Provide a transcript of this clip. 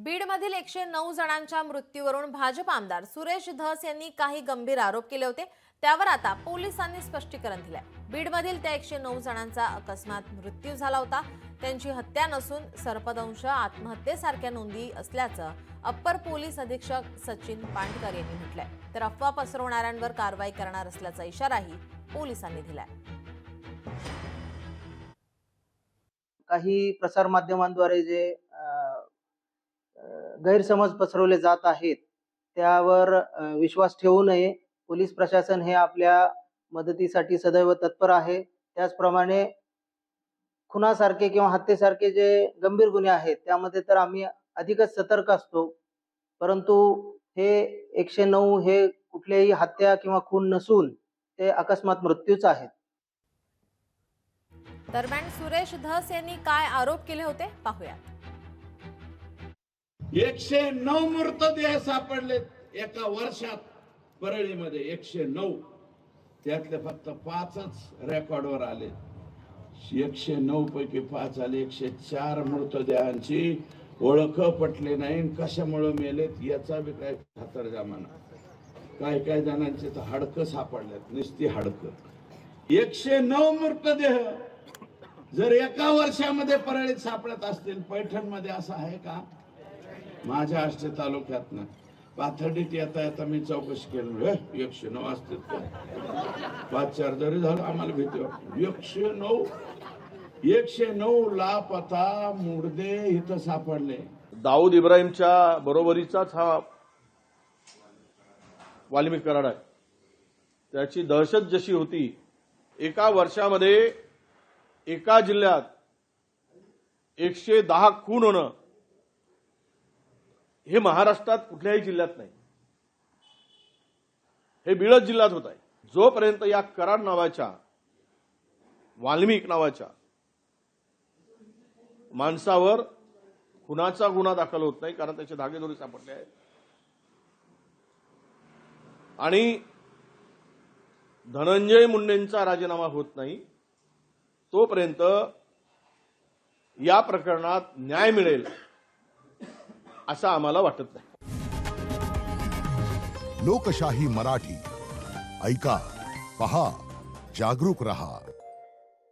बीडमधील 109 जणांच्या मृत्यूवरून भाजप आमदार सुरेश धस यांनी काही गंभीर आरोप केले होते। त्यावर आता पोलिसांनी स्पष्टीकरण दिलंय। बीडमधील त्या 109 जणांचा अकस्मात मृत्यू झाला होता। त्यांची हत्या नसून सर्पदंश आत्महत्येसारख्या नोंदी असल्याचं अप्पर पोलीस अधीक्षक सचिन पांडकर यांनी म्हटलंय। तर अफवा पसरवणाऱ्यांवर कारवाई करणार असल्याचा इशाराही पोलिसांनी दिलाय। काही प्रसार माध्यमांद्वारे जे गैरसमज पसरवले जात आहेत त्यावर विश्वास ठेवू नये। पोलीस प्रशासन हे आपल्या मदतीसाठी सदैव तत्पर आहे। त्याचप्रमाणे खुनासारखे किंवा हत्येसारखे जे गंभीर गुन्हे आहेत त्यामध्ये तर आम्ही अधिकच सतर्क असतो, परंतु हे 109 हे कुठल्याही हत्या किंवा खून नसून ते अकस्मात मृत्यूच आहेत। दरम्यान सुरेश धस यांनी काय आरोप केले होते पाहूया। 109 मृतदेह सापडले एका वर्षात परळीमध्ये 109, त्यातले फक्त 5च रेकॉर्डवर आले। 109 पैकी 5 आले। 104 मृतदेहांची ओळख पटली नाही, कशामुळे मेलेत याचा बी काय खातरजमाना। काय जणांचे तर हाडकं सापडलेत, नुसती हाडकं। 109 मृतदेह जर एका वर्षामध्ये परळीत सापडत असतील, पैठणमध्ये असं आहे का? माझ्या आष्टे तालुक्यातनं पाथर्डीत येता मी चौकशी केली, 109 असतील का? 5-4 जरी झालं आम्हाला भीती वाटते। 109 लापता मुर्दे इथं सापडले। दाऊद इब्राहिमच्या बरोबरीचाच हा वाल्मिक कराड आहे। त्याची दहशत जशी होती, एका वर्षामध्ये एका जिल्ह्यात 110 खून होणं हे महाराष्ट्रात कुठल्याही जिल्ह्यात नाही, हे बीड जिल्ह्यात होत आहे। जोपर्यंत या कराड नावाच्या, वाल्मिक नावाच्या माणसावर खुनाचा गुन्हा दाखल होत नाही, कारण त्याचे धागेदोरे सापडले आहेत आणि धनंजय मुंडेंचा राजीनामा होत नाही, तोपर्यंत या प्रकरणात न्याय मिळेल असं आम्हाला वाटत नाही। लोकशाही मराठी ऐका, पहा, जागरूक रहा।